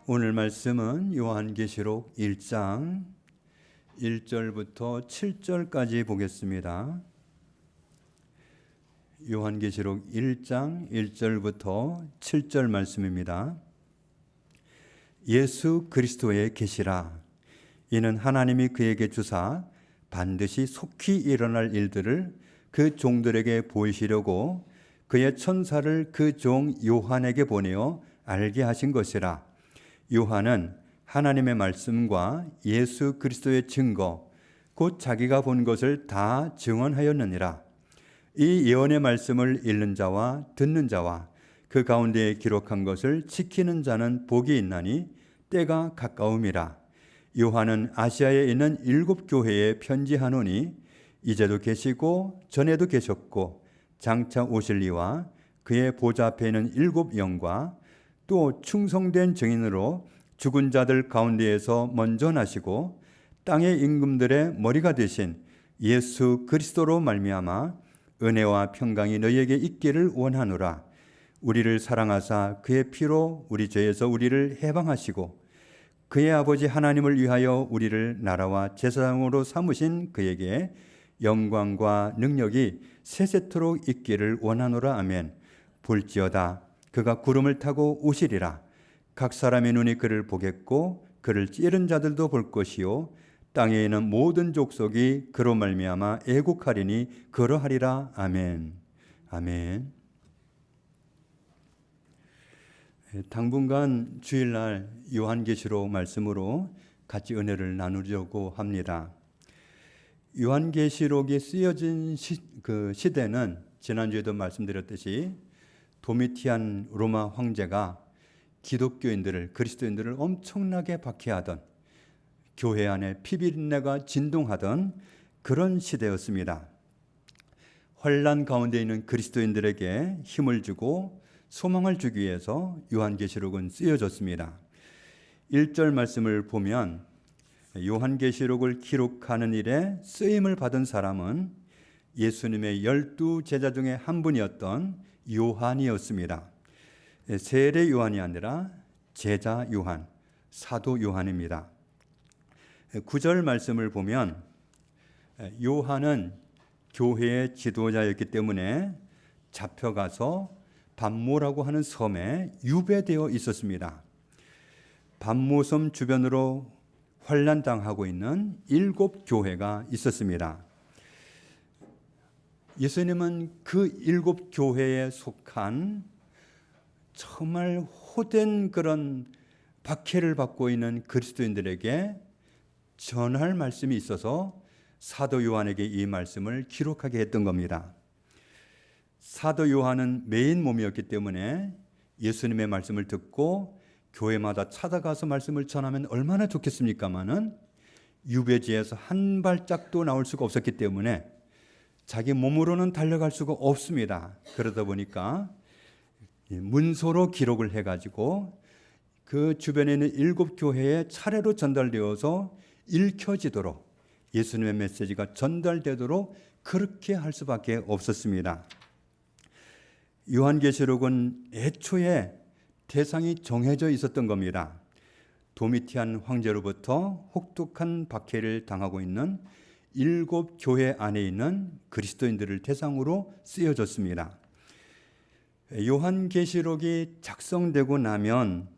오늘 말씀은 요한계시록 1장 1절부터 7절까지 보겠습니다. 요한계시록 1장 1절부터 7절 말씀입니다. 예수 그리스도의 계시라. 이는 하나님이 그에게 주사 반드시 속히 일어날 일들을 그 종들에게 보이시려고 그의 천사를 그 종 요한에게 보내어 알게 하신 것이라. 요한은 하나님의 말씀과 예수 그리스도의 증거 곧 자기가 본 것을 다 증언하였느니라. 이 예언의 말씀을 읽는 자와 듣는 자와 그 가운데에 기록한 것을 지키는 자는 복이 있나니 때가 가까움이라. 요한은 아시아에 있는 7 교회에 편지하노니 이제도 계시고 전에도 계셨고 장차 오실 이와 그의 보좌 앞에 있는 7 영과 또 충성된 증인으로 죽은 자들 가운데에서 먼저 나시고 땅의 임금들의 머리가 되신 예수 그리스도로 말미암아 은혜와 평강이 너희에게 있기를 원하노라. 우리를 사랑하사 그의 피로 우리 죄에서 우리를 해방하시고 그의 아버지 하나님을 위하여 우리를 나라와 제사장으로 삼으신 그에게 영광과 능력이 세세토록 있기를 원하노라. 아멘. 볼지어다 그가 구름을 타고 오시리라. 각 사람의 눈이 그를 보겠고 그를 찌른 자들도 볼 것이요 땅에 있는 모든 족속이 그로 말미암아 애국하리니 그러하리라. 아멘. 아멘. 당분간 주일날 요한계시록 말씀으로 같이 은혜를 나누려고 합니다. 요한계시록이 쓰여진 시대는 지난주에도 말씀드렸듯이 도미티안 로마 황제가 기독교인들을, 그리스도인들을 엄청나게 박해하던, 교회 안에 피비린내가 진동하던 그런 시대였습니다. 환난 가운데 있는 그리스도인들에게 힘을 주고 소망을 주기 위해서 요한계시록은 쓰여졌습니다. 1절 말씀을 보면 요한계시록을 기록하는 일에 쓰임을 받은 사람은 예수님의 12 제자 중에 한 분이었던 요한이었습니다. 세례 요한이 아니라 제자 요한, 사도 요한입니다. 9절 말씀을 보면 요한은 교회의 지도자였기 때문에 잡혀가서 반모라고 하는 섬에 유배되어 있었습니다. 반모섬 주변으로 환난당하고 있는 7 교회가 있었습니다. 예수님은 그 7 교회에 속한 정말 호된 그런 박해를 받고 있는 그리스도인들에게 전할 말씀이 있어서 사도 요한에게 이 말씀을 기록하게 했던 겁니다. 사도 요한은 메인 몸이었기 때문에 예수님의 말씀을 듣고 교회마다 찾아가서 말씀을 전하면 얼마나 좋겠습니까마는 유배지에서 한 발짝도 나올 수가 없었기 때문에 자기 몸으로는 달려갈 수가 없습니다. 그러다 보니까 문서로 기록을 해가지고 그 주변에 있는 7 교회에 차례로 전달되어서 읽혀지도록, 예수님의 메시지가 전달되도록 그렇게 할 수밖에 없었습니다. 요한계시록은 애초에 대상이 정해져 있었던 겁니다. 도미티안 황제로부터 혹독한 박해를 당하고 있는 7 교회 안에 있는 그리스도인들을 대상으로 쓰여졌습니다. 요한계시록이 작성되고 나면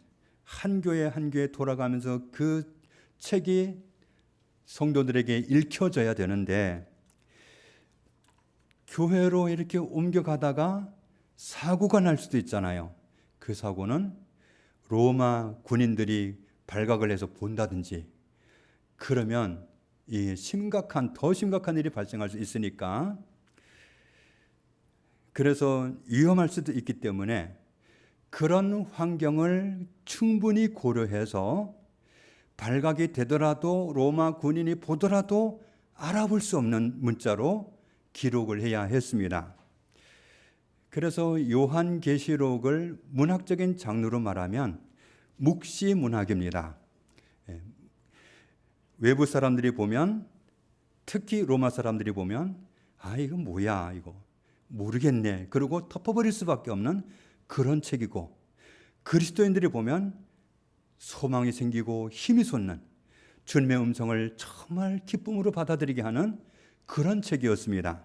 한 교회 한 교회 돌아가면서 그 책이 성도들에게 읽혀져야 되는데 교회로 이렇게 옮겨가다가 사고가 날 수도 있잖아요. 그 사고는 로마 군인들이 발각을 해서 본다든지 그러면 더 심각한 일이 발생할 수 있으니까, 그래서 위험할 수도 있기 때문에 그런 환경을 충분히 고려해서 발각이 되더라도 로마 군인이 보더라도 알아볼 수 없는 문자로 기록을 해야 했습니다. 그래서 요한계시록을 문학적인 장르로 말하면 묵시문학입니다. 외부 사람들이 보면, 특히 로마 사람들이 보면 이거 뭐야, 이거 모르겠네, 그리고 덮어버릴 수밖에 없는 그런 책이고, 그리스도인들이 보면 소망이 생기고 힘이 솟는 주님의 음성을 정말 기쁨으로 받아들이게 하는 그런 책이었습니다.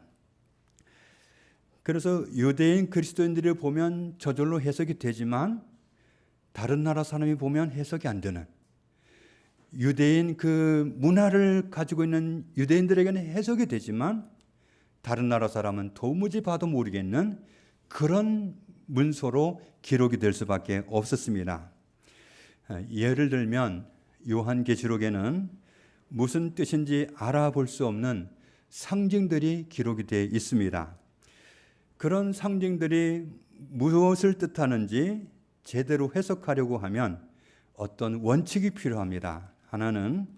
그래서 유대인 그리스도인들이 보면 저절로 해석이 되지만 다른 나라 사람이 보면 해석이 안 되는, 유대인 그 문화를 가지고 있는 유대인들에게는 해석이 되지만 다른 나라 사람은 도무지 봐도 모르겠는 그런 문서로 기록이 될 수밖에 없었습니다. 예를 들면 요한계시록에는 무슨 뜻인지 알아볼 수 없는 상징들이 기록이 되어 있습니다. 그런 상징들이 무엇을 뜻하는지 제대로 해석하려고 하면 어떤 원칙이 필요합니다. 하나는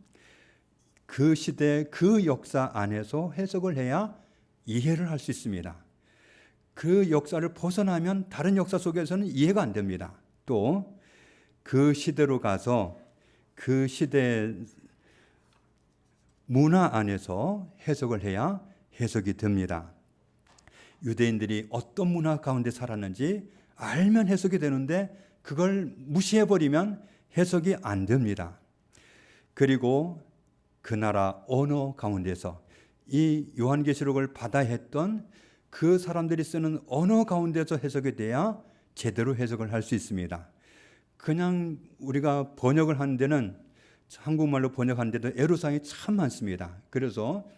그 시대 그 역사 안에서 해석을 해야 이해를 할 수 있습니다. 그 역사를 벗어나면 다른 역사 속에서는 이해가 안 됩니다. 또 그 시대로 가서 그 시대 문화 안에서 해석을 해야 해석이 됩니다. 유대인들이 어떤 문화 가운데 살았는지 알면 해석이 되는데 그걸 무시해버리면 해석이 안 됩니다. 그리고 그 나라 언어 가운데서 이 요한계시록을 받아 했던 그 사람들이 쓰는 언어 가운데서 해석이 돼야 제대로 해석을 할 수 있습니다. 그냥 우리가 번역을 하는 데는, 한국말로 번역하는 데도 애로사항이 참 많습니다. 그래서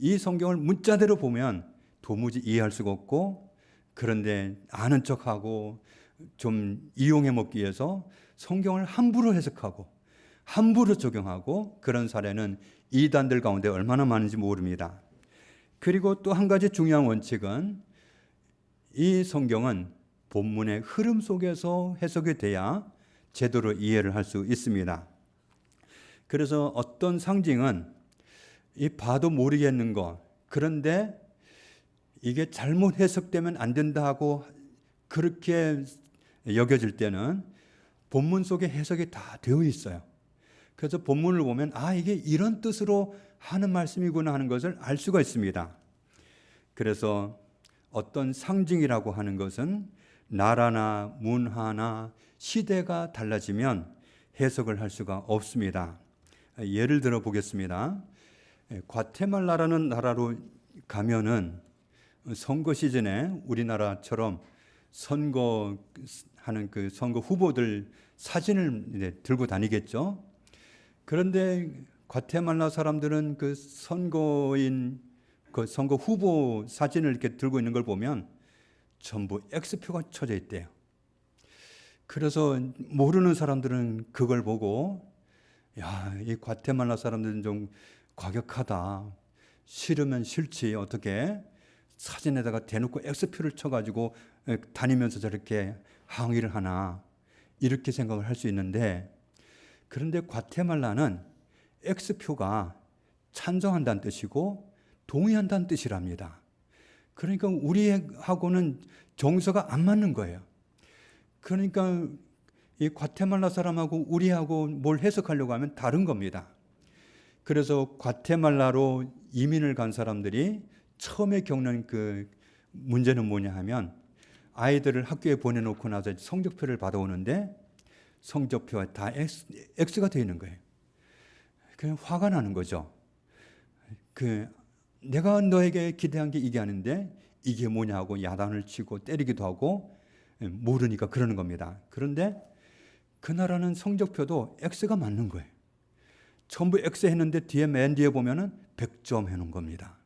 이 성경을 문자대로 보면 도무지 이해할 수가 없고, 그런데 아는 척하고 좀 이용해 먹기 위해서 성경을 함부로 해석하고 함부로 적용하고 그런 사례는 이단들 가운데 얼마나 많은지 모릅니다. 그리고 또 한 가지 중요한 원칙은 이 성경은 본문의 흐름 속에서 해석이 돼야 제대로 이해를 할 수 있습니다. 그래서 어떤 상징은 이 봐도 모르겠는 것, 그런데 이게 잘못 해석되면 안 된다 하고 그렇게 여겨질 때는 본문 속에 해석이 다 되어 있어요. 그래서 본문을 보면 이게 이런 뜻으로 하는 말씀이구나 하는 것을 알 수가 있습니다. 그래서 어떤 상징이라고 하는 것은 나라나 문화나 시대가 달라지면 해석을 할 수가 없습니다. 예를 들어 보겠습니다. 과테말라라는 나라로 가면은 선거 시즌에 우리나라처럼 선거하는 그 선거 후보들 사진을 들고 다니겠죠. 그런데 과테말라 사람들은 그 선거인, 그 선거 후보 사진을 이렇게 들고 있는 걸 보면 전부 X표가 쳐져 있대요. 그래서 모르는 사람들은 그걸 보고 이 과테말라 사람들은 좀 과격하다. 싫으면 싫지 어떻게 사진에다가 대놓고 X표를 쳐가지고 다니면서 저렇게 항의를 하나, 이렇게 생각을 할 수 있는데, 그런데 과테말라는 X표가 찬성한다는 뜻이고 동의한다는 뜻이랍니다. 그러니까 우리하고는 정서가 안 맞는 거예요. 그러니까 이 과테말라 사람하고 우리하고 뭘 해석하려고 하면 다른 겁니다. 그래서 과테말라로 이민을 간 사람들이 처음에 겪는 그 문제는 뭐냐 하면, 아이들을 학교에 보내놓고 나서 성적표를 받아오는데 성적표가 다 X가 되어 있는 거예요. 그냥 화가 나는 거죠. 내가 너에게 기대한 게 이게 아닌데 이게 뭐냐 하고 야단을 치고 때리기도 하고 모르니까 그러는 겁니다. 그런데 그 나라는 성적표도 X가 맞는 거예요. 전부 X 했는데 뒤에 맨 뒤에 보면은 100점 해놓은 겁니다.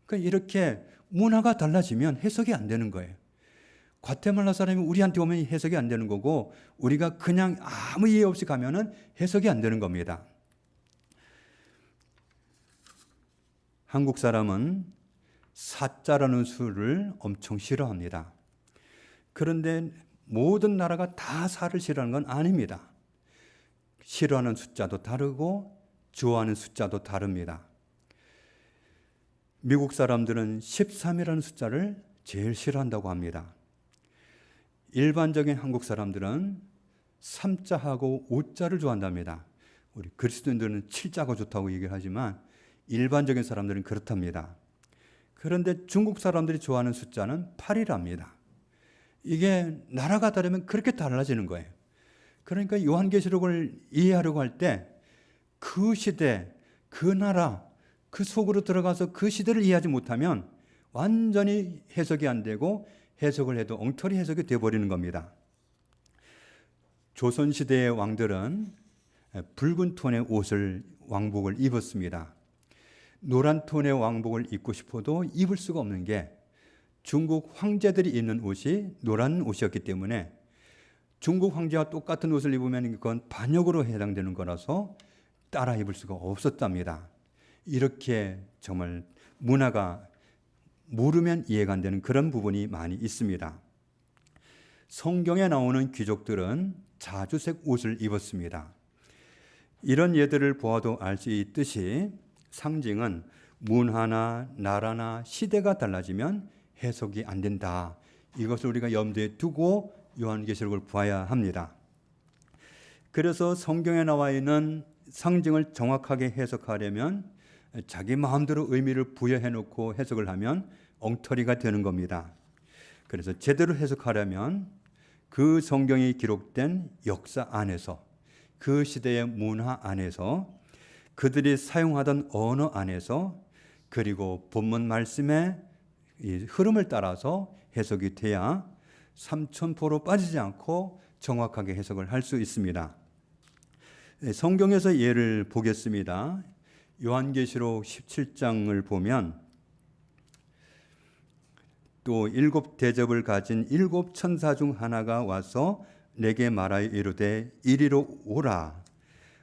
그러니까 이렇게 문화가 달라지면 해석이 안 되는 거예요. 과테말라 사람이 우리한테 오면 해석이 안 되는 거고, 우리가 그냥 아무 이해 없이 가면은 해석이 안 되는 겁니다. 한국 사람은 사자라는 수를 엄청 싫어합니다. 그런데 모든 나라가 다 사를 싫어하는 건 아닙니다. 싫어하는 숫자도 다르고 좋아하는 숫자도 다릅니다. 미국 사람들은 13이라는 숫자를 제일 싫어한다고 합니다. 일반적인 한국 사람들은 3자하고 5자를 좋아한답니다. 우리 그리스도인들은 7자가 좋다고 얘기를 하지만 일반적인 사람들은 그렇답니다. 그런데 중국 사람들이 좋아하는 숫자는 8이랍니다. 이게 나라가 다르면 그렇게 달라지는 거예요. 그러니까 요한계시록을 이해하려고 할 때 그 시대, 그 나라, 그 속으로 들어가서 그 시대를 이해하지 못하면 완전히 해석이 안 되고 해석을 해도 엉터리 해석이 되어버리는 겁니다. 조선시대의 왕들은 붉은 톤의 옷을, 왕복을 입었습니다. 노란 톤의 왕복을 입고 싶어도 입을 수가 없는 게 중국 황제들이 입는 옷이 노란 옷이었기 때문에 중국 황제와 똑같은 옷을 입으면 그건 반역으로 해당되는 거라서 따라 입을 수가 없었답니다. 이렇게 정말 문화가 모르면 이해가 안 되는 그런 부분이 많이 있습니다. 성경에 나오는 귀족들은 자주색 옷을 입었습니다. 이런 예들을 보아도 알 수 있듯이 상징은 문화나 나라나 시대가 달라지면 해석이 안 된다. 이것을 우리가 염두에 두고 요한계시록을 봐야 합니다. 그래서 성경에 나와 있는 상징을 정확하게 해석하려면 자기 마음대로 의미를 부여해 놓고 해석을 하면 엉터리가 되는 겁니다. 그래서 제대로 해석하려면 그 성경이 기록된 역사 안에서, 그 시대의 문화 안에서, 그들이 사용하던 언어 안에서, 그리고 본문 말씀의 이 흐름을 따라서 해석이 돼야 삼천포로 빠지지 않고 정확하게 해석을 할 수 있습니다. 성경에서 예를 보겠습니다. 요한계시록 17장을 보면 또 7 대접을 가진 7 천사 중 하나가 와서 내게 말하여 이르되 이리로 오라.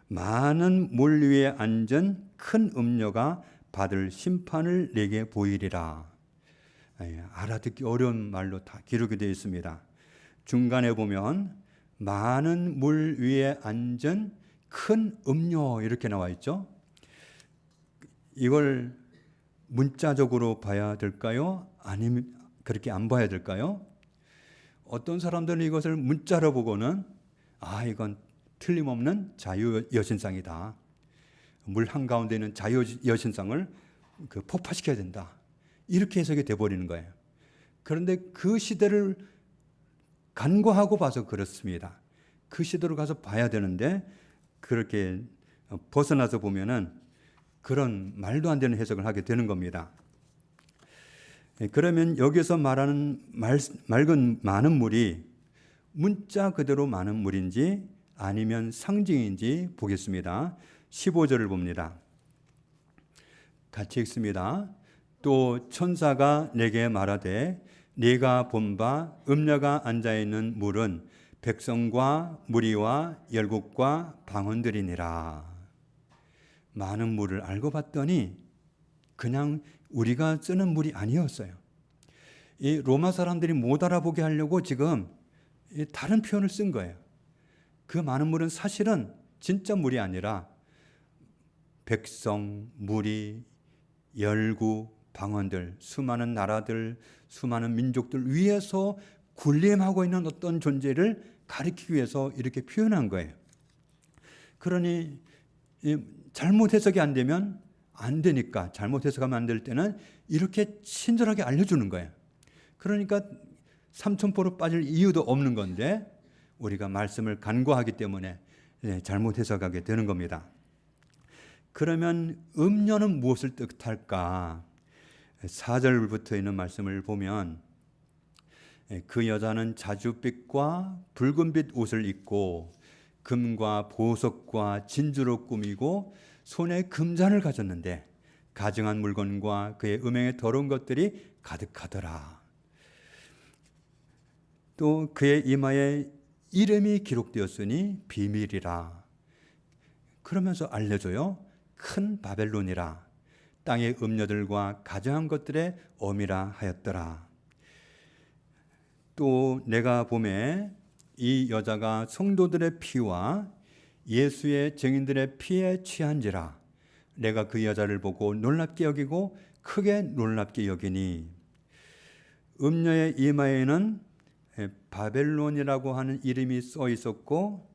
많은 물 위에 앉은 큰 음녀가 받을 심판을 내게 보이리라. 알아듣기 어려운 말로 다 기록이 되어 있습니다. 중간에 보면 많은 물 위에 앉은 큰 음녀 이렇게 나와 있죠. 이걸 문자적으로 봐야 될까요? 아니면 그렇게 안 봐야 될까요? 어떤 사람들은 이것을 문자로 보고는 이건 틀림없는 자유여신상이다. 물 한가운데 있는 자유여신상을 폭파시켜야 된다. 이렇게 해석이 돼버리는 거예요. 그런데 그 시대를 간과하고 봐서 그렇습니다. 그 시대로 가서 봐야 되는데 그렇게 벗어나서 보면은 그런 말도 안 되는 해석을 하게 되는 겁니다. 그러면 여기서 말하는 맑은 많은 물이 문자 그대로 많은 물인지 아니면 상징인지 보겠습니다. 15절을 봅니다. 같이 읽습니다. 또 천사가 내게 말하되 네가 본 바 음녀가 앉아있는 물은 백성과 무리와 열국과 방언들이니라. 많은 물을 알고 봤더니 그냥 우리가 쓰는 물이 아니었어요. 이 로마 사람들이 못 알아보게 하려고 지금 다른 표현을 쓴 거예요. 그 많은 물은 사실은 진짜 물이 아니라 백성, 무리, 열국, 방언들, 수많은 나라들, 수많은 민족들 위에서 군림하고 있는 어떤 존재를 가리키기 위해서 이렇게 표현한 거예요. 그러니 잘못 해석이 안 되면 안 되니까, 잘못 해석하면 안 될 때는 이렇게 친절하게 알려주는 거예요. 그러니까 삼천포로 빠질 이유도 없는 건데 우리가 말씀을 간과하기 때문에 잘못 해석하게 되는 겁니다. 그러면 음녀는 무엇을 뜻할까? 4절부터 있는 말씀을 보면 그 여자는 자줏빛과 붉은빛 옷을 입고 금과 보석과 진주로 꾸미고 손에 금잔을 가졌는데 가증한 물건과 그의 음행에 더러운 것들이 가득하더라. 또 그의 이마에 이름이 기록되었으니 비밀이라. 그러면서 알려줘요. 큰 바벨론이라. 땅의 음녀들과 가증한 것들의 어미라 하였더라. 또 내가 보매 이 여자가 성도들의 피와 예수의 증인들의 피에 취한지라. 내가 그 여자를 보고 놀랍게 여기고 크게 놀랍게 여기니. 음녀의 이마에는 바벨론이라고 하는 이름이 써 있었고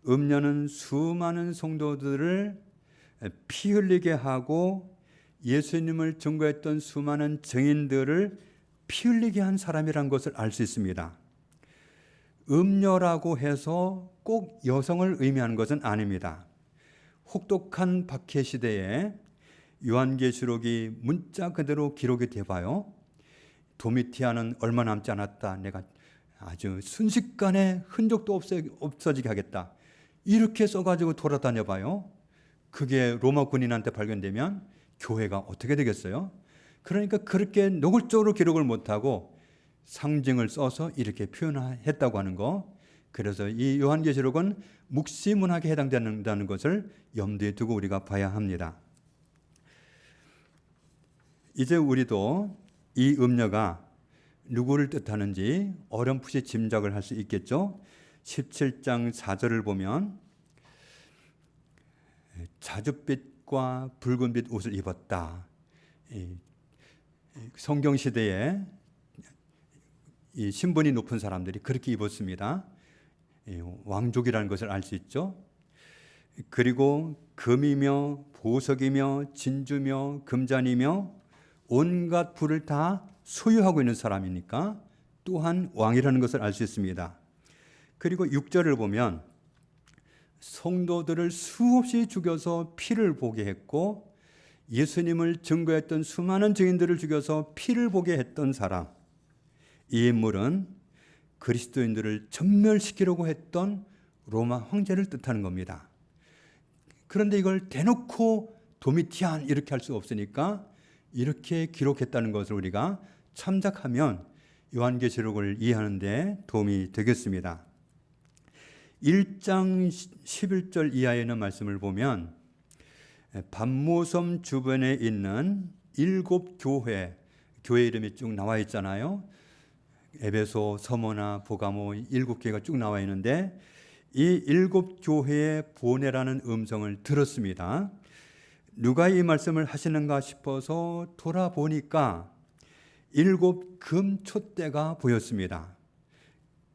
음녀는 수많은 성도들을 피 흘리게 하고 예수님을 증거했던 수많은 증인들을 피 흘리게 한 사람이란 것을 알 수 있습니다. 음녀라고 해서 꼭 여성을 의미하는 것은 아닙니다. 혹독한 박해 시대에 요한계시록이 문자 그대로 기록이 돼봐요. 도미티아는 얼마 남지 않았다. 내가 아주 순식간에 흔적도 없어지게 하겠다. 이렇게 써가지고 돌아다녀 봐요. 그게 로마 군인한테 발견되면 교회가 어떻게 되겠어요? 그러니까 그렇게 노골적으로 기록을 못하고 상징을 써서 이렇게 표현했다고 하는 거. 그래서 이 요한계시록은 묵시문학에 해당된다는 것을 염두에 두고 우리가 봐야 합니다. 이제 우리도 이 음녀가 누구를 뜻하는지 어렴풋이 짐작을 할 수 있겠죠. 17장 4절을 보면 자줏빛과 붉은빛 옷을 입었다. 성경 시대에 이 신분이 높은 사람들이 그렇게 입었습니다. 왕족이라는 것을 알 수 있죠. 그리고 금이며 보석이며 진주며 금잔이며 온갖 부를 다 소유하고 있는 사람이니까 또한 왕이라는 것을 알 수 있습니다. 그리고 6절을 보면 성도들을 수없이 죽여서 피를 보게 했고 예수님을 증거했던 수많은 증인들을 죽여서 피를 보게 했던 사람, 이 인물은 그리스도인들을 전멸시키려고 했던 로마 황제를 뜻하는 겁니다. 그런데 이걸 대놓고 도미티안 이렇게 할 수 없으니까 이렇게 기록했다는 것을 우리가 참작하면 요한계시록을 이해하는 데 도움이 되겠습니다. 1장 11절 이하에 있는 말씀을 보면 반모섬 주변에 있는 7 교회 이름이 쭉 나와 있잖아요. 에베소, 서모나, 보가모 7개가 쭉 나와 있는데 이 7 교회에 보내라는 음성을 들었습니다. 누가 이 말씀을 하시는가 싶어서 돌아보니까 7 금촛대가 보였습니다.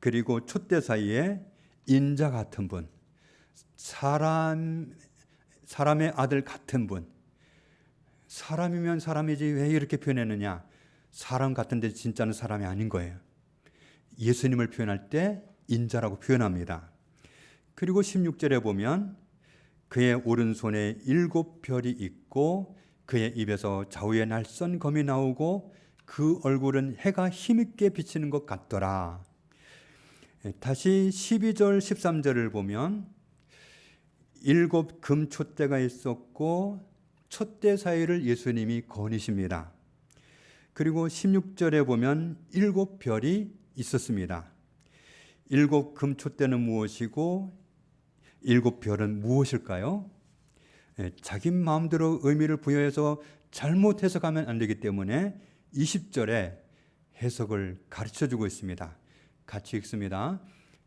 그리고 촛대 사이에 인자 같은 분, 사람의 아들 같은 분. 사람이면 사람이지 왜 이렇게 표현했느냐? 사람 같은데 진짜는 사람이 아닌 거예요. 예수님을 표현할 때 인자라고 표현합니다. 그리고 16절에 보면 그의 오른손에 7 별이 있고 그의 입에서 좌우의 날선 검이 나오고 그 얼굴은 해가 힘있게 비치는 것 같더라. 다시 12절 13절을 보면 7 금촛대가 있었고 촛대 사이를 예수님이 거니십니다. 그리고 16절에 보면 7 별이 있었습니다. 7 금촛대는 무엇이고 7 별은 무엇일까요? 자기 마음대로 의미를 부여해서 잘못 해석하면 안 되기 때문에 20절에 해석을 가르쳐주고 있습니다. 같이 읽습니다.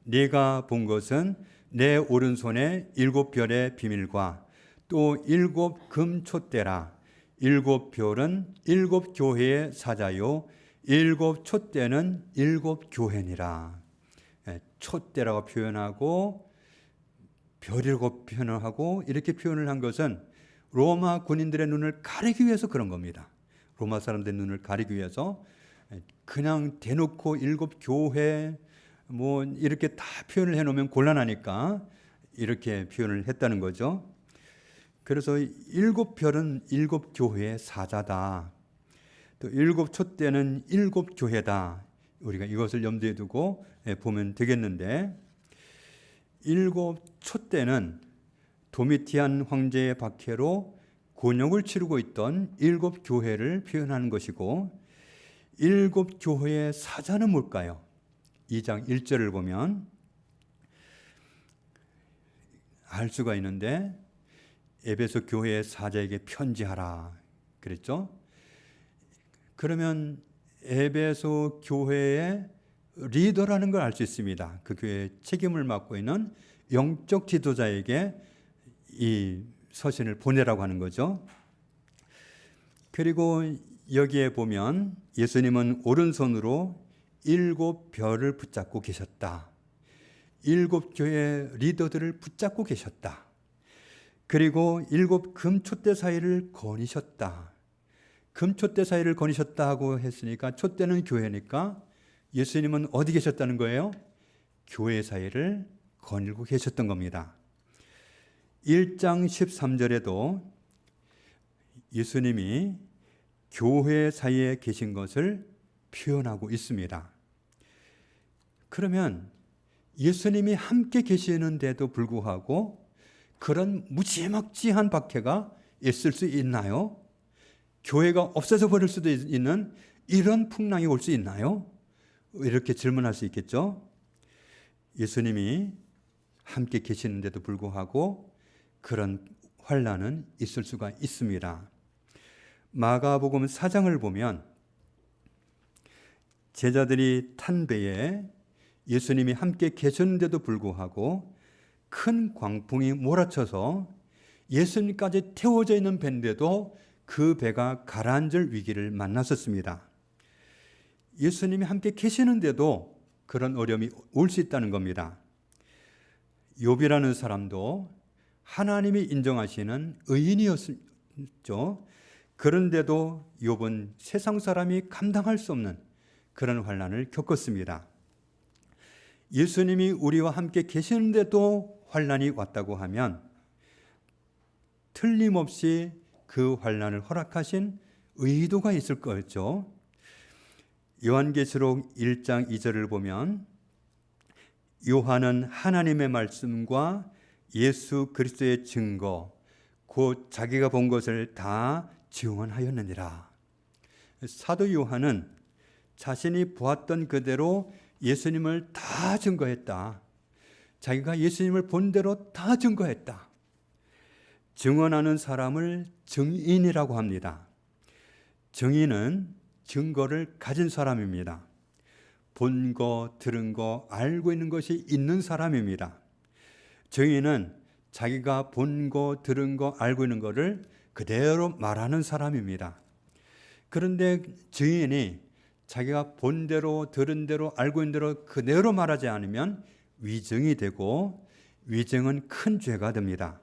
네가 본 것은 내 오른손에 7 별의 비밀과 또 7 금촛대라. 7 별은 7 교회의 사자요 7 촛대는 7 교회니라. 촛대라고 표현하고 별이라고 표현을 하고 이렇게 표현을 한 것은 로마 군인들의 눈을 가리기 위해서 그런 겁니다. 로마 사람들의 눈을 가리기 위해서 그냥 대놓고 7 교회 뭐 이렇게 다 표현을 해놓으면 곤란하니까 이렇게 표현을 했다는 거죠. 그래서 7 별은 7 교회의 사자다. 또 7 촛대는 7 교회다. 우리가 이것을 염두에 두고 보면 되겠는데 7 촛대는 도미티안 황제의 박해로 곤욕을 치르고 있던 7 교회를 표현하는 것이고 7 교회의 사자는 뭘까요? 2장 1절을 보면 알 수가 있는데 에베소 교회의 사자에게 편지하라 그랬죠? 그러면 에베소 교회의 리더라는 걸 알 수 있습니다. 그 교회의 책임을 맡고 있는 영적 지도자에게 이 서신을 보내라고 하는 거죠. 그리고 여기에 보면 예수님은 오른손으로 7 별을 붙잡고 계셨다. 7 교회 리더들을 붙잡고 계셨다. 그리고 7 금촛대 사이를 거니셨다. 금촛대 사이를 거니셨다고 했으니까 촛대는 교회니까 예수님은 어디 계셨다는 거예요? 교회 사회를 거닐고 계셨던 겁니다. 1장 13절에도 예수님이 교회 사이에 계신 것을 표현하고 있습니다. 그러면 예수님이 함께 계시는데도 불구하고 그런 무지막지한 박해가 있을 수 있나요? 교회가 없어져 버릴 수도 있는 이런 풍랑이 올 수 있나요? 이렇게 질문할 수 있겠죠. 예수님이 함께 계시는데도 불구하고 그런 환난은 있을 수가 있습니다. 마가복음 4장을 보면 제자들이 탄 배에 예수님이 함께 계셨는데도 불구하고 큰 광풍이 몰아쳐서 예수님까지 태워져 있는 배인데도 그 배가 가라앉을 위기를 만났었습니다. 예수님이 함께 계시는데도 그런 어려움이 올 수 있다는 겁니다. 욥이라는 사람도 하나님이 인정하시는 의인이었죠. 그런데도 욥은 세상 사람이 감당할 수 없는 그런 환난을 겪었습니다. 예수님이 우리와 함께 계시는데도 환난이 왔다고 하면 틀림없이 그 환난을 허락하신 의도가 있을 거였죠. 요한계시록 1장 2절을 보면 요한은 하나님의 말씀과 예수 그리스도의 증거 곧 자기가 본 것을 다 증언하였느니라. 사도 요한은 자신이 보았던 그대로 예수님을 다 증거했다. 자기가 예수님을 본 대로 다 증거했다. 증언하는 사람을 증인이라고 합니다. 증인은 증거를 가진 사람입니다. 본 거, 들은 거, 알고 있는 것이 있는 사람입니다. 증인은 자기가 본 거, 들은 거, 알고 있는 거를 그대로 말하는 사람입니다. 그런데 증인이 자기가 본 대로, 들은 대로, 알고 있는 대로 그대로 말하지 않으면 위증이 되고 위증은 큰 죄가 됩니다.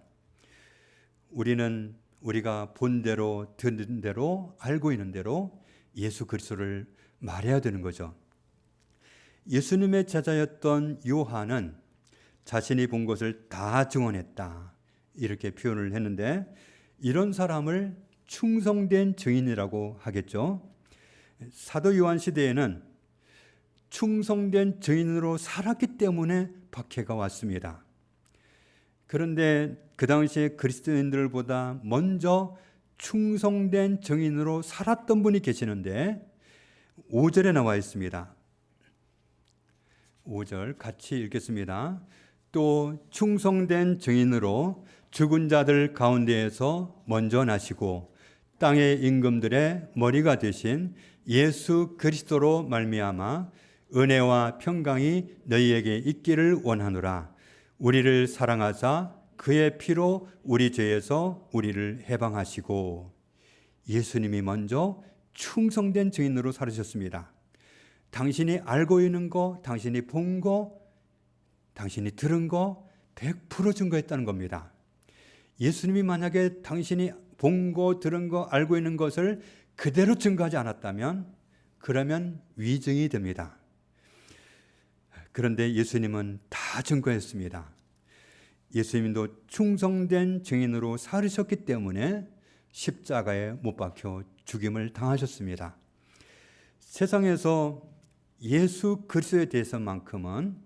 우리가 본 대로, 듣는 대로, 알고 있는 대로 예수 그리스도를 말해야 되는 거죠. 예수님의 제자였던 요한은 자신이 본 것을 다 증언했다. 이렇게 표현을 했는데 이런 사람을 충성된 증인이라고 하겠죠. 사도 요한 시대에는 충성된 증인으로 살았기 때문에 박해가 왔습니다. 그런데 그 당시에 그리스도인들보다 먼저 충성된 증인으로 살았던 분이 계시는데 5절에 나와 있습니다. 5절 같이 읽겠습니다. 또 충성된 증인으로 죽은 자들 가운데에서 먼저 나시고 땅의 임금들의 머리가 되신 예수 그리스도로 말미암아 은혜와 평강이 너희에게 있기를 원하노라. 우리를 사랑하사 그의 피로 우리 죄에서 우리를 해방하시고. 예수님이 먼저 충성된 증인으로 살으셨습니다. 당신이 알고 있는 거, 당신이 본 거, 당신이 들은 거 100% 증거했다는 겁니다. 예수님이 만약에 당신이 본 거, 들은 거, 알고 있는 것을 그대로 증거하지 않았다면 그러면 위증이 됩니다. 그런데 예수님은 다 증거했습니다. 예수님도 충성된 증인으로 살으셨기 때문에 십자가에 못 박혀 죽임을 당하셨습니다. 세상에서 예수 그리스도에 대해서만큼은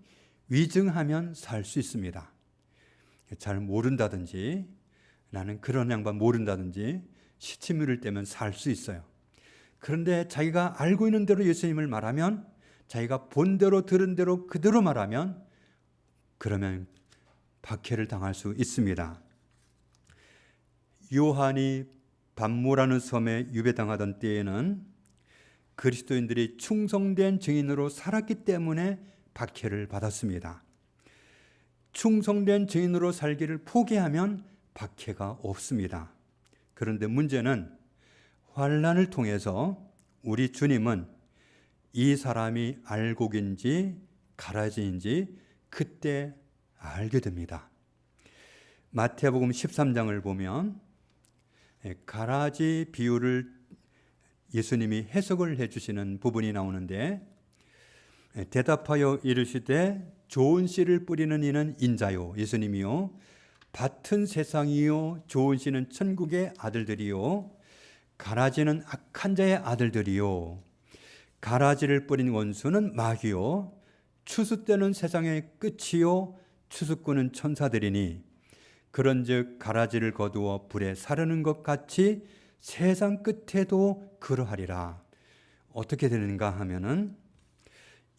위증하면 살 수 있습니다. 잘 모른다든지 나는 그런 양반 모른다든지 시치미를 떼면 살 수 있어요. 그런데 자기가 알고 있는 대로 예수님을 말하면, 자기가 본 대로 들은 대로 그대로 말하면 그러면 박해를 당할 수 있습니다. 요한이 반모라는 섬에 유배당하던 때에는 그리스도인들이 충성된 증인으로 살았기 때문에 박해를 받았습니다. 충성된 증인으로 살기를 포기하면 박해가 없습니다. 그런데 문제는 환난을 통해서 우리 주님은 이 사람이 알곡인지 가라지인지 그때 알게 됩니다. 마태복음 13장을 보면 가라지 비유를 예수님이 해석을 해주시는 부분이 나오는데 대답하여 이르시되 좋은 씨를 뿌리는 이는 인자요, 예수님이요. 밭은 세상이요, 좋은 씨는 천국의 아들들이요. 가라지는 악한 자의 아들들이요. 가라지를 뿌린 원수는 마귀요. 추수 때는 세상의 끝이요, 추수꾼은 천사들이니 그런즉 가라지를 거두어 불에 사르는 것 같이 세상 끝에도 그러하리라. 어떻게 되는가 하면은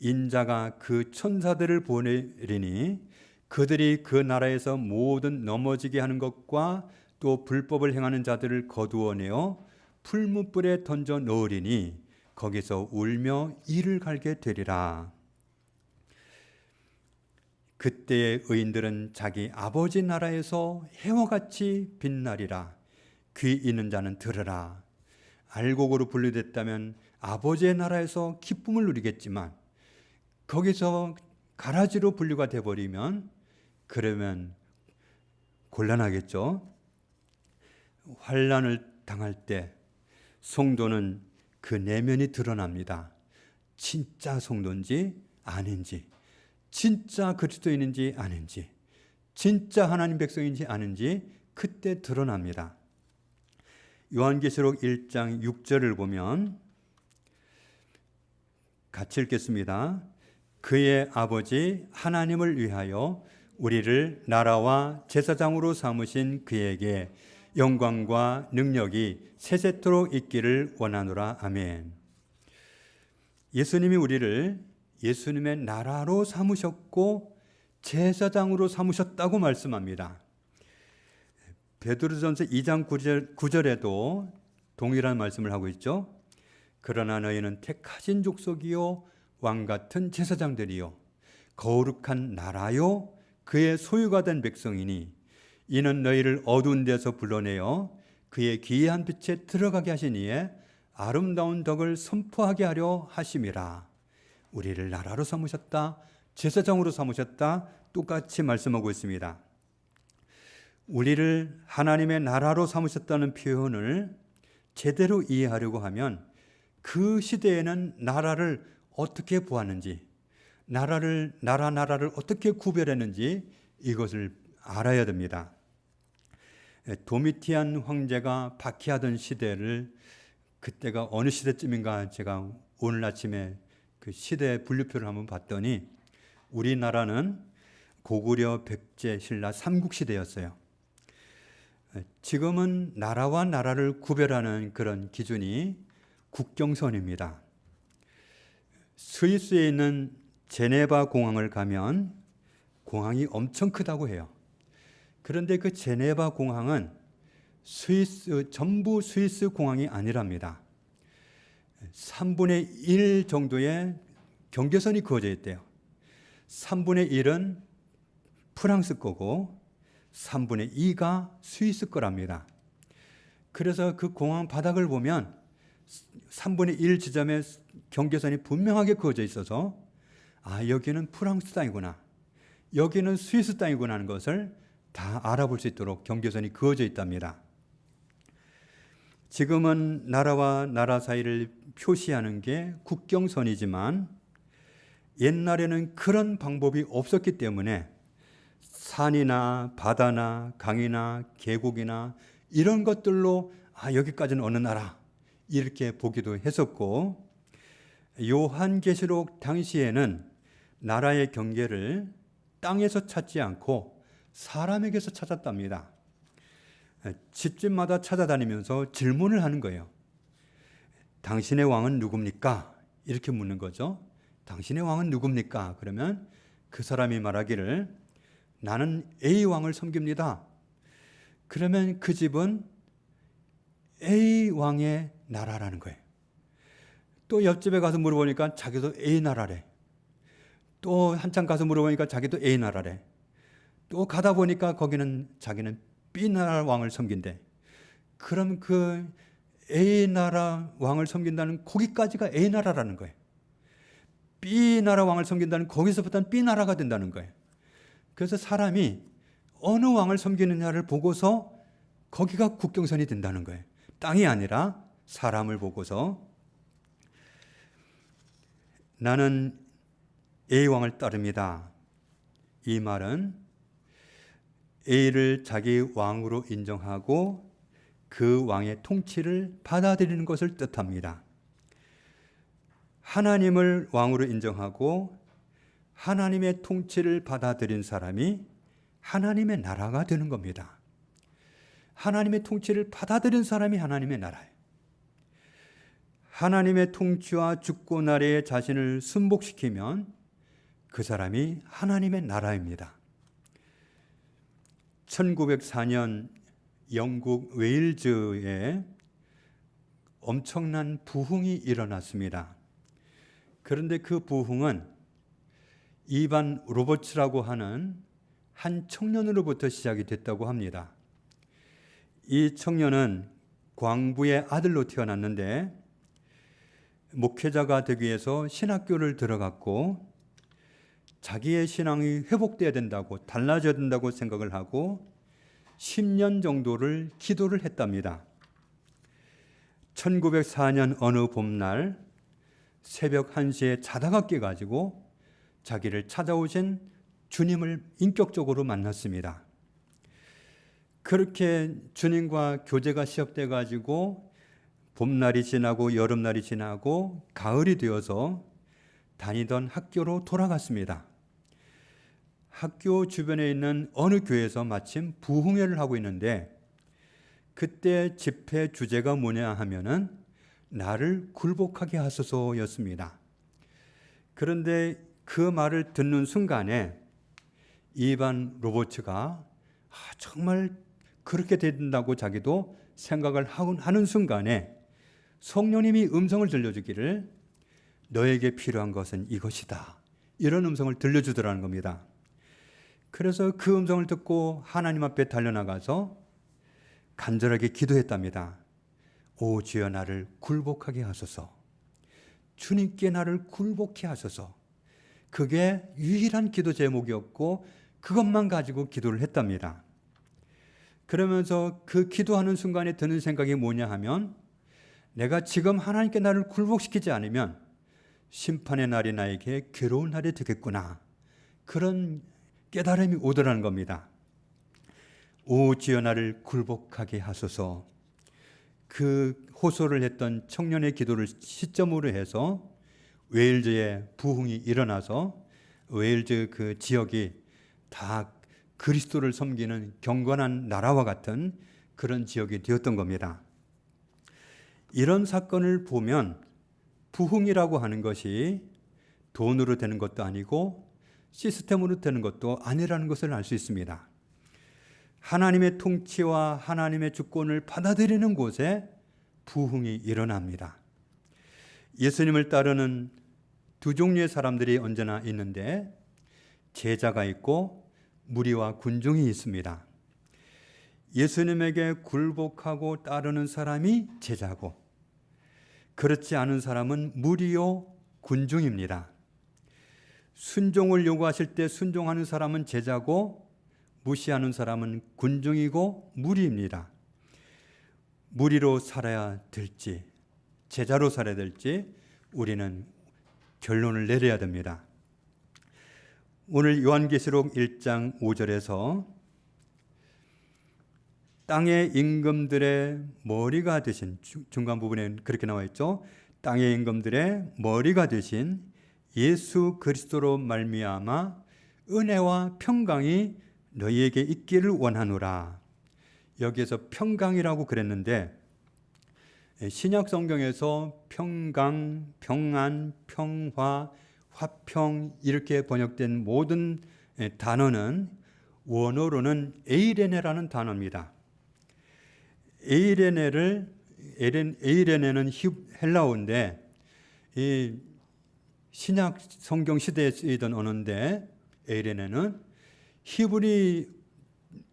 인자가 그 천사들을 보내리니 그들이 그 나라에서 모든 넘어지게 하는 것과 또 불법을 행하는 자들을 거두어내어 풀무불에 던져 넣으리니 거기서 울며 이를 갈게 되리라. 그때의 의인들은 자기 아버지 나라에서 해와 같이 빛나리라. 귀 있는 자는 들으라. 알곡으로 분류됐다면 아버지의 나라에서 기쁨을 누리겠지만 거기서 가라지로 분류가 돼버리면 그러면 곤란하겠죠. 환난을 당할 때 성도는 그 내면이 드러납니다. 진짜 성도인지 아닌지, 진짜 그리스도인인지 아닌지, 진짜 하나님 백성인지 아닌지 그때 드러납니다. 요한계시록 1장 6절을 보면 같이 읽겠습니다. 그의 아버지 하나님을 위하여 우리를 나라와 제사장으로 삼으신 그에게 영광과 능력이 세세토록 있기를 원하노라. 아멘. 예수님이 우리를 예수님의 나라로 삼으셨고 제사장으로 삼으셨다고 말씀합니다. 베드로전서 2장 9절에도 동일한 말씀을 하고 있죠. 그러나 너희는 택하신 족속이요 왕같은 제사장들이요 거룩한 나라요 그의 소유가 된 백성이니 이는 너희를 어두운 데서 불러내어 그의 기이한 빛에 들어가게 하신 이에 아름다운 덕을 선포하게 하려 하심이라. 우리를 나라로 삼으셨다, 제사장으로 삼으셨다, 똑같이 말씀하고 있습니다. 우리를 하나님의 나라로 삼으셨다는 표현을 제대로 이해하려고 하면 그 시대에는 나라를 어떻게 보았는지, 나라를 어떻게 구별했는지 이것을 알아야 됩니다. 도미티안 황제가 박해하던 시대를, 그때가 어느 시대쯤인가 제가 오늘 아침에 그 시대 분류표를 한번 봤더니 우리나라는 고구려 백제 신라 삼국시대였어요. 지금은 나라와 나라를 구별하는 그런 기준이 국경선입니다. 스위스에 있는 제네바 공항을 가면 공항이 엄청 크다고 해요. 그런데 그 제네바 공항은 전부 스위스 공항이 아니랍니다. 3분의 1 정도의 경계선이 그어져 있대요. 3분의 1은 프랑스 거고 3분의 2가 스위스 거랍니다. 그래서 그 공항 바닥을 보면 3분의 1 지점에 경계선이 분명하게 그어져 있어서 여기는 프랑스 땅이구나, 여기는 스위스 땅이구나 하는 것을 다 알아볼 수 있도록 경계선이 그어져 있답니다. 지금은 나라와 나라 사이를 표시하는 게 국경선이지만 옛날에는 그런 방법이 없었기 때문에 산이나 바다나 강이나 계곡이나 이런 것들로 여기까지는 어느 나라 이렇게 보기도 했었고, 요한계시록 당시에는 나라의 경계를 땅에서 찾지 않고 사람에게서 찾았답니다. 집집마다 찾아다니면서 질문을 하는 거예요. 당신의 왕은 누굽니까? 이렇게 묻는 거죠. 당신의 왕은 누굽니까? 그러면 그 사람이 말하기를 나는 A 왕을 섬깁니다. 그러면 그 집은 A 왕의 나라라는 거예요. 또 옆집에 가서 물어보니까 자기도 A 나라래. 또 한참 가서 물어보니까 자기도 A 나라래. 또 가다 보니까 거기는 자기는 B 나라 왕을 섬긴대. 그럼 그 A 나라 왕을 섬긴다는 거기까지가 A 나라라는 거예요. B 나라 왕을 섬긴다는 거기서부터는 B 나라가 된다는 거예요. 그래서 사람이 어느 왕을 섬기느냐를 보고서 거기가 국경선이 된다는 거예요. 땅이 아니라 사람을 보고서 나는 A 왕을 따릅니다. 이 말은 A를 자기 왕으로 인정하고 그 왕의 통치를 받아들이는 것을 뜻합니다. 하나님을 왕으로 인정하고 하나님의 통치를 받아들인 사람이 하나님의 나라가 되는 겁니다. 하나님의 통치를 받아들인 사람이 하나님의 나라예요. 하나님의 통치와 주권 아래에 자신을 순복시키면 그 사람이 하나님의 나라입니다. 1904년 영국 웨일즈에 엄청난 부흥이 일어났습니다. 그런데 그 부흥은 이반 로버츠라고 하는 한 청년으로부터 시작이 됐다고 합니다. 이 청년은 광부의 아들로 태어났는데 목회자가 되기 위해서 신학교를 들어갔고 자기의 신앙이 회복돼야 된다고, 달라져야 된다고 생각을 하고 10년 정도를 기도를 했답니다. 1904년 어느 봄날 새벽 1시에 자다가 깨가지고 자기를 찾아오신 주님을 인격적으로 만났습니다. 그렇게 주님과 교제가 시작돼 가지고 봄날이 지나고 여름날이 지나고 가을이 되어서 다니던 학교로 돌아갔습니다. 학교 주변에 있는 어느 교회에서 마침 부흥회를 하고 있는데 그때 집회 주제가 뭐냐 하면은 나를 굴복하게 하소서였습니다. 그런데 그 말을 듣는 순간에 이반 로버츠가 정말 그렇게 된다고 자기도 생각을 하는 순간에 성령님이 음성을 들려주기를 너에게 필요한 것은 이것이다. 이런 음성을 들려주더라는 겁니다. 그래서 그 음성을 듣고 하나님 앞에 달려나가서 간절하게 기도했답니다. 오 주여 나를 굴복하게 하소서. 주님께 나를 굴복케 하소서. 그게 유일한 기도 제목이었고 그것만 가지고 기도를 했답니다. 그러면서 그 기도하는 순간에 드는 생각이 뭐냐 하면 내가 지금 하나님께 나를 굴복시키지 않으면 심판의 날이 나에게 괴로운 날이 되겠구나. 그런 깨달음이 오더라는 겁니다. 오 주여 나를 굴복하게 하소서. 그 호소를 했던 청년의 기도를 시점으로 해서 웨일즈에 부흥이 일어나서 웨일즈 그 지역이 다 그리스도를 섬기는 경건한 나라와 같은 그런 지역이 되었던 겁니다. 이런 사건을 보면 부흥이라고 하는 것이 돈으로 되는 것도 아니고 시스템으로 되는 것도 아니라는 것을 알 수 있습니다. 하나님의 통치와 하나님의 주권을 받아들이는 곳에 부흥이 일어납니다. 예수님을 따르는 두 종류의 사람들이 언제나 있는데 제자가 있고 무리와 군중이 있습니다. 예수님에게 굴복하고 따르는 사람이 제자고 그렇지 않은 사람은 무리요 군중입니다. 순종을 요구하실 때 순종하는 사람은 제자고 무시하는 사람은 군중이고 무리입니다. 무리로 살아야 될지 제자로 살아야 될지 우리는 결론을 내려야 됩니다. 오늘 요한계시록 1장 5절에서 땅의 임금들의 머리가 되신 중간 부분에 그렇게 나와 있죠. 땅의 임금들의 머리가 되신 예수 그리스도로 말미암아 은혜와 평강이 너희에게 있기를 원하노라. 여기에서 평강이라고 그랬는데 신약 성경에서 평강, 평안, 평화, 화평 이렇게 번역된 모든 단어는 원어로는 에이레네라는 단어입니다. 에이레네는 헬라어인데 이 신약 성경 시대에 쓰이던 언어인데 에이레네는 히브리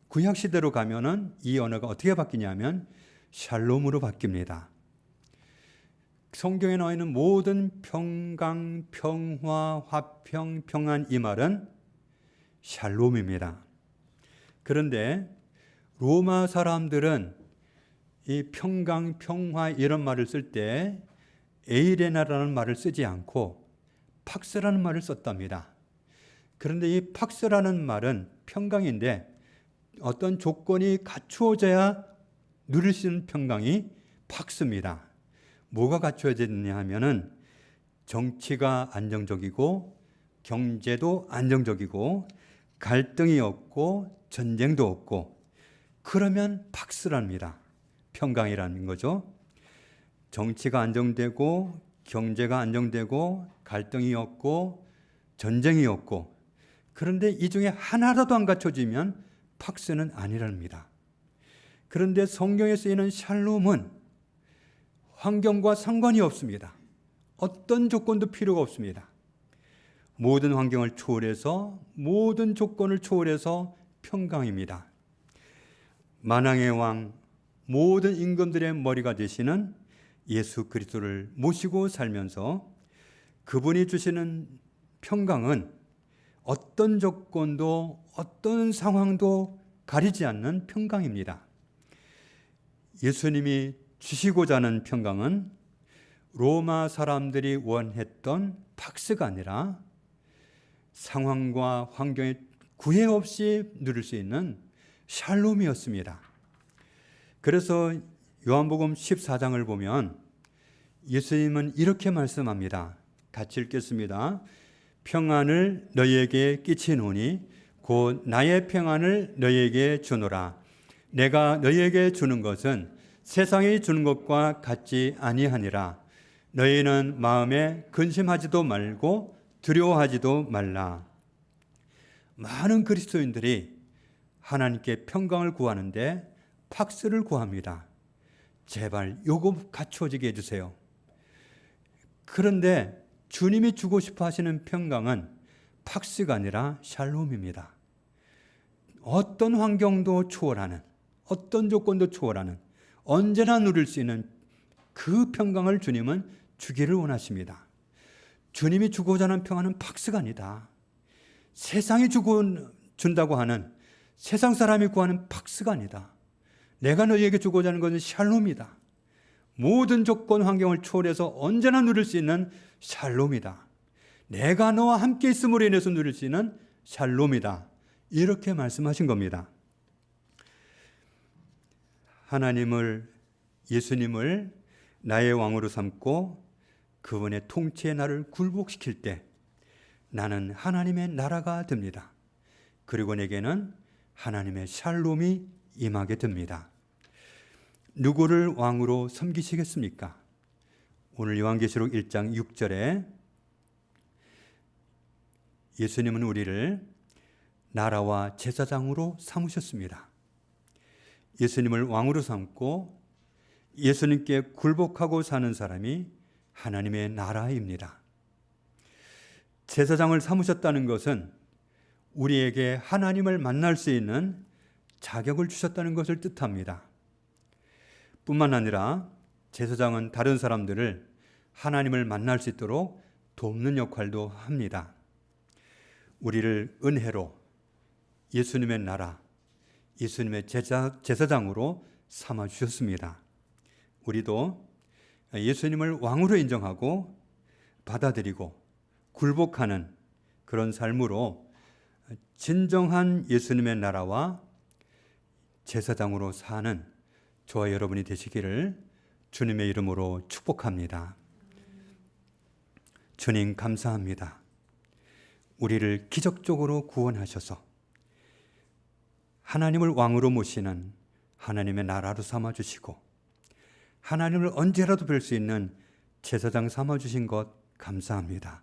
구약 시대로 가면은 이 언어가 어떻게 바뀌냐면 샬롬으로 바뀝니다. 성경에 나와 있는 모든 평강, 평화, 화평, 평안 이 말은 샬롬입니다. 그런데 로마 사람들은 이 평강, 평화 이런 말을 쓸 때 에이레나라는 말을 쓰지 않고 팍스라는 말을 썼답니다. 그런데 이 팍스라는 말은 평강인데 어떤 조건이 갖추어져야 누릴 수 있는 평강이 팍스입니다. 뭐가 갖추어져 있느냐 하면은 정치가 안정적이고 경제도 안정적이고 갈등이 없고 전쟁도 없고 그러면 팍스랍니다. 평강이라는 거죠. 정치가 안정되고 경제가 안정되고 갈등이 없고 전쟁이 없고 그런데 이 중에 하나라도 안 갖춰지면 팍스는 아니랍니다. 그런데 성경에 쓰이는 샬롬은 환경과 상관이 없습니다. 어떤 조건도 필요가 없습니다. 모든 환경을 초월해서 모든 조건을 초월해서 평강입니다. 만왕의 왕 모든 임금들의 머리가 되시는 예수 그리스도를 모시고 살면서 그분이 주시는 평강은 어떤 조건도 어떤 상황도 가리지 않는 평강입니다. 예수님이 주시고자 하는 평강은 로마 사람들이 원했던 팍스가 아니라 상황과 환경에 구애 없이 누릴 수 있는 샬롬이었습니다. 그래서 요한복음 14장을 보면 예수님은 이렇게 말씀합니다. 같이 읽겠습니다. 평안을 너희에게 끼치노니 곧 나의 평안을 너희에게 주노라. 내가 너희에게 주는 것은 세상이 주는 것과 같지 아니하니라. 너희는 마음에 근심하지도 말고 두려워하지도 말라. 많은 그리스도인들이 하나님께 평강을 구하는데 팍스를 구합니다. 제발 요거 갖추어지게 해주세요. 그런데 주님이 주고 싶어 하시는 평강은 팍스가 아니라 샬롬입니다. 어떤 환경도 초월하는, 어떤 조건도 초월하는, 언제나 누릴 수 있는 그 평강을 주님은 주기를 원하십니다. 주님이 주고자 하는 평안은 팍스가 아니다. 세상이 준다고 하는, 세상 사람이 구하는 팍스가 아니다. 내가 너희에게 주고자 하는 것은 샬롬이다. 모든 조건 환경을 초월해서 언제나 누릴 수 있는 샬롬이다. 내가 너와 함께 있음으로 인해서 누릴 수 있는 샬롬이다. 이렇게 말씀하신 겁니다. 예수님을 나의 왕으로 삼고 그분의 통치에 나를 굴복시킬 때 나는 하나님의 나라가 됩니다. 그리고 내게는 하나님의 샬롬이 임하게 됩니다. 누구를 왕으로 섬기시겠습니까? 오늘 요한계시록 1장 6절에 예수님은 우리를 나라와 제사장으로 삼으셨습니다. 예수님을 왕으로 삼고 예수님께 굴복하고 사는 사람이 하나님의 나라입니다. 제사장을 삼으셨다는 것은 우리에게 하나님을 만날 수 있는 자격을 주셨다는 것을 뜻합니다. 뿐만 아니라 제사장은 다른 사람들을 하나님을 만날 수 있도록 돕는 역할도 합니다. 우리를 은혜로 예수님의 나라, 예수님의 제사장으로 삼아주셨습니다. 우리도 예수님을 왕으로 인정하고 받아들이고 굴복하는 그런 삶으로 진정한 예수님의 나라와 제사장으로 사는 저와 여러분이 되시기를 주님의 이름으로 축복합니다. 주님 감사합니다. 우리를 기적적으로 구원하셔서 하나님을 왕으로 모시는 하나님의 나라로 삼아주시고 하나님을 언제라도 뵐 수 있는 제사장 삼아주신 것 감사합니다.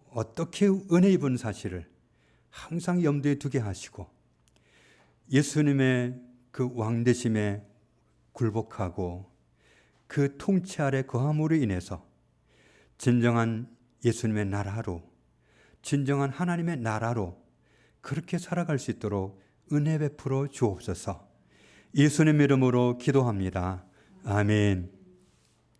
어떻게 은혜 입은 사실을 항상 염두에 두게 하시고 예수님의 그 왕되심에 굴복하고 그 통치 아래 거함으로 인해서 진정한 예수님의 나라로, 진정한 하나님의 나라로 그렇게 살아갈 수 있도록 은혜 베풀어 주옵소서. 예수님 이름으로 기도합니다. 아멘.